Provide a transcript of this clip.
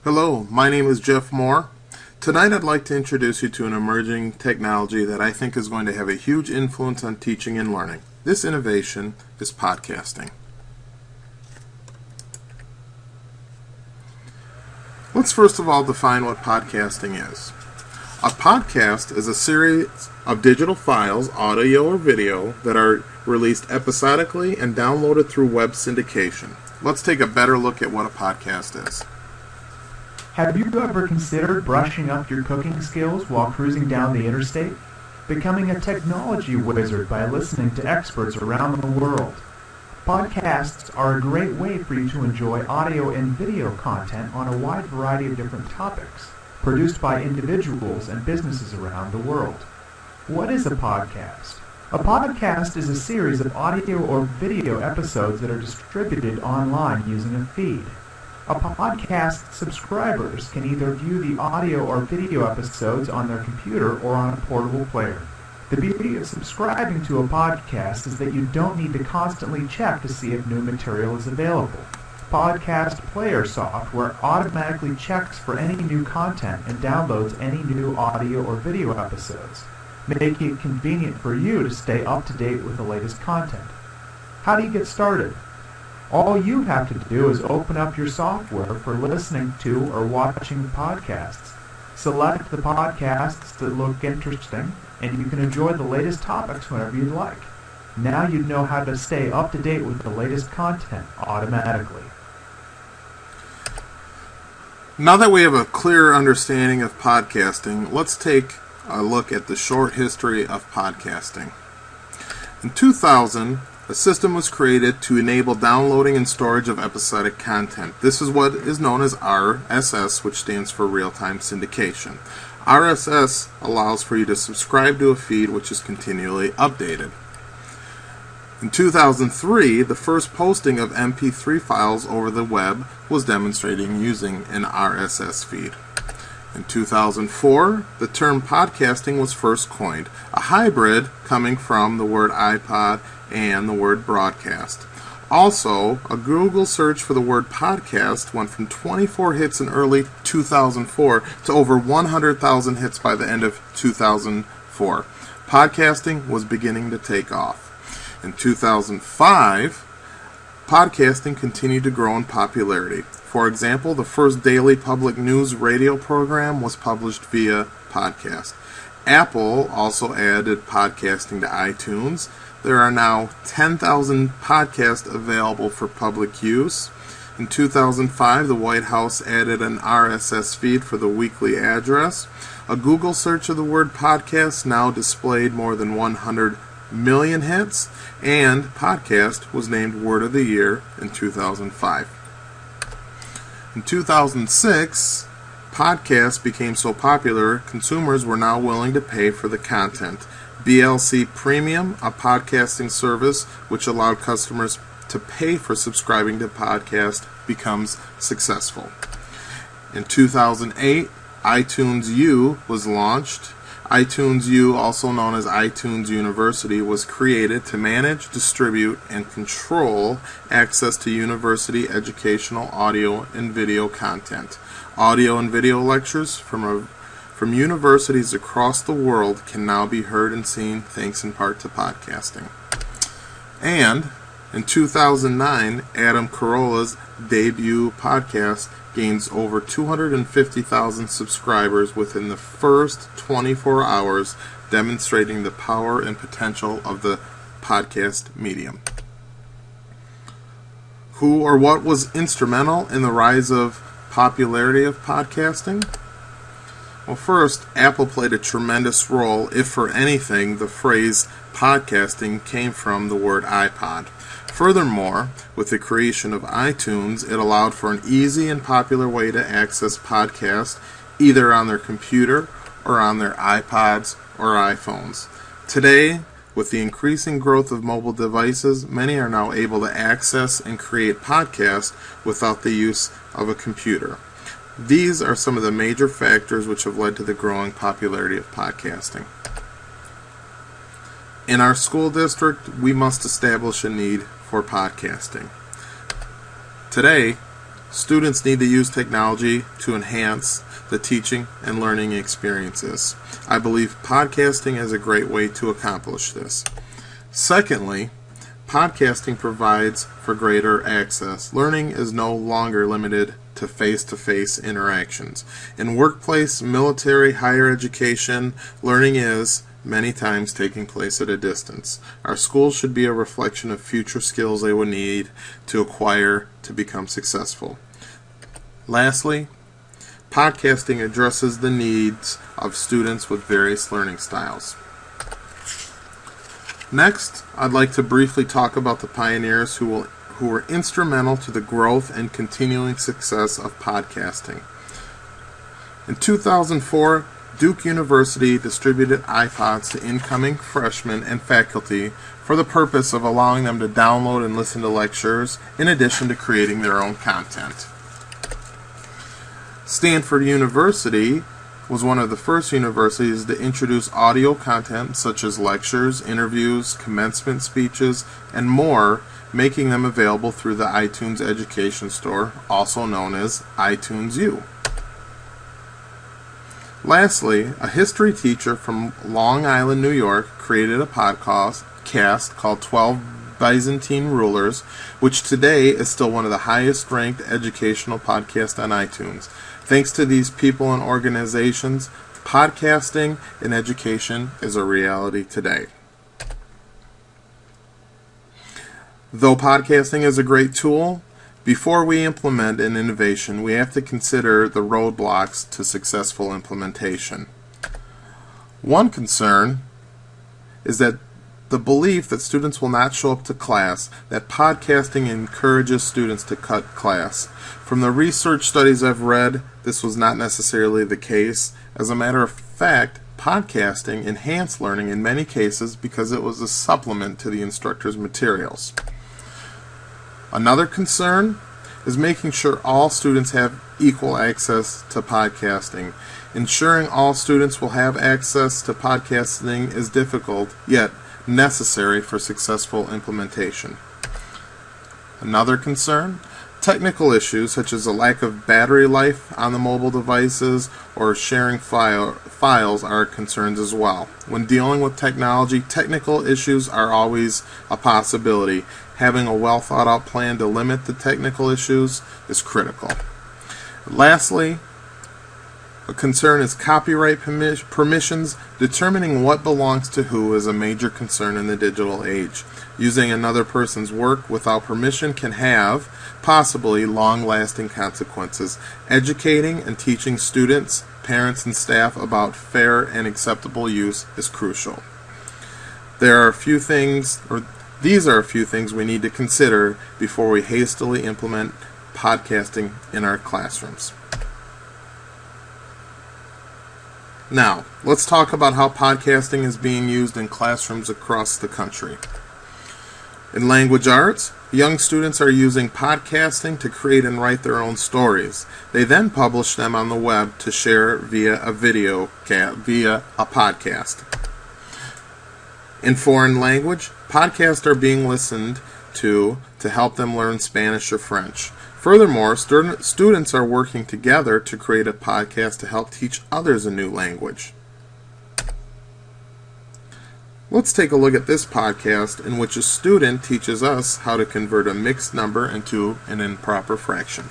Hello, my name is Jeff Moore. Tonight I'd like to introduce you to an emerging technology that I think is going to have a huge influence on teaching and learning. This innovation is podcasting. Let's first of all define what podcasting is. A podcast is a series of digital files, audio or video, that are released episodically and downloaded through web syndication. Let's take a better look at what a podcast is. Have you ever considered brushing up your cooking skills while cruising down the interstate? Becoming a technology wizard by listening to experts around the world? Podcasts are a great way for you to enjoy audio and video content on a wide variety of different topics, produced by individuals and businesses around the world. What is a podcast? A podcast is a series of audio or video episodes that are distributed online using a feed. A podcast subscribers can either view the audio or video episodes on their computer or on a portable player. The beauty of subscribing to a podcast is that you don't need to constantly check to see if new material is available. Podcast player software automatically checks for any new content and downloads any new audio or video episodes, making it convenient for you to stay up to date with the latest content. How do you get started? All you have to do is open up your software for listening to or watching podcasts. Select the podcasts that look interesting, and you can enjoy the latest topics whenever you'd like. Now you know how to stay up to date with the latest content automatically. Now that we have a clear understanding of podcasting, let's take a look at the short history of podcasting. In 2000, a system was created to enable downloading and storage of episodic content. This is what is known as RSS, which stands for real-time syndication. RSS allows for you to subscribe to a feed which is continually updated. In 2003, the first posting of MP3 files over the web was demonstrating using an RSS feed. In 2004, the term podcasting was first coined, a hybrid coming from the word iPod and the word broadcast. Also, a Google search for the word podcast went from 24 hits in early 2004 to over 100,000 hits by the end of 2004. Podcasting was beginning to take off. In 2005, podcasting continued to grow in popularity. For example, the first daily public news radio program was published via podcast. Apple also added podcasting to iTunes. There are now 10,000 podcasts available for public use. In 2005, the White House added an RSS feed for the weekly address. A Google search of the word podcast now displayed more than 100 million hits, and podcast was named Word of the Year in 2005. In 2006, podcasts became so popular, consumers were now willing to pay for the content. BLC Premium, a podcasting service which allowed customers to pay for subscribing to podcasts, becomes successful. In 2008, iTunes U was launched. iTunes U, also known as iTunes University, was created to manage, distribute, and control access to university educational audio and video content. Audio and video lectures from universities across the world can now be heard and seen thanks in part to podcasting. And in 2009, Adam Carolla's debut podcast gains over 250,000 subscribers within the first 24 hours, demonstrating the power and potential of the podcast medium. Who or what was instrumental in the rise of popularity of podcasting? Well, first, Apple played a tremendous role. If for anything, the phrase podcasting came from the word iPod. Furthermore, with the creation of iTunes, it allowed for an easy and popular way to access podcasts either on their computer or on their iPods or iPhones. Today, with the increasing growth of mobile devices, many are now able to access and create podcasts without the use of a computer. These are some of the major factors which have led to the growing popularity of podcasting. In our school district, we must establish a need for podcasting. Today, Students need to use technology to enhance the teaching and learning experiences. I believe podcasting is a great way to accomplish this. Secondly, podcasting provides for greater access. Learning is no longer limited to face-to-face interactions. In workplace, military, higher education, learning is many times taking place at a distance. Our schools should be a reflection of future skills they will need to acquire to become successful. Lastly, podcasting addresses the needs of students with various learning styles. Next, I'd like to briefly talk about the pioneers who were instrumental to the growth and continuing success of podcasting. In 2004, Duke University distributed iPods to incoming freshmen and faculty for the purpose of allowing them to download and listen to lectures in addition to creating their own content. Stanford University was one of the first universities to introduce audio content such as lectures, interviews, commencement speeches, and more, making them available through the iTunes Education Store, also known as iTunes U. Lastly, a history teacher from Long Island, New York, created a podcast called 12 Byzantine Rulers, which today is still one of the highest ranked educational podcasts on iTunes. Thanks to these people and organizations, podcasting in education is a reality today. Though podcasting is a great tool, before we implement an innovation, we have to consider the roadblocks to successful implementation. One concern is that the belief that students will not show up to class, that podcasting encourages students to cut class. From the research studies I've read, this was not necessarily the case. As a matter of fact, podcasting enhanced learning in many cases because it was a supplement to the instructor's materials. Another concern is making sure all students have equal access to podcasting. Ensuring all students will have access to podcasting is difficult, yet necessary for successful implementation. Another concern, technical issues such as a lack of battery life on the mobile devices or sharing files are concerns as well. When dealing with technology, technical issues are always a possibility. Having a well thought out plan to limit the technical issues is critical. Lastly, a concern is copyright permissions. Determining what belongs to who is a major concern in the digital age. Using another person's work without permission can have possibly long-lasting consequences. Educating and teaching students, parents, and staff about fair and acceptable use is crucial. These are a few things we need to consider before we hastily implement podcasting in our classrooms. Now, let's talk about how podcasting is being used in classrooms across the country. In language arts, young students are using podcasting to create and write their own stories. They then publish them on the web to share via a podcast. In foreign language, podcasts are being listened to help them learn Spanish or French. Furthermore, students are working together to create a podcast to help teach others a new language. Let's take a look at this podcast in which a student teaches us how to convert a mixed number into an improper fraction.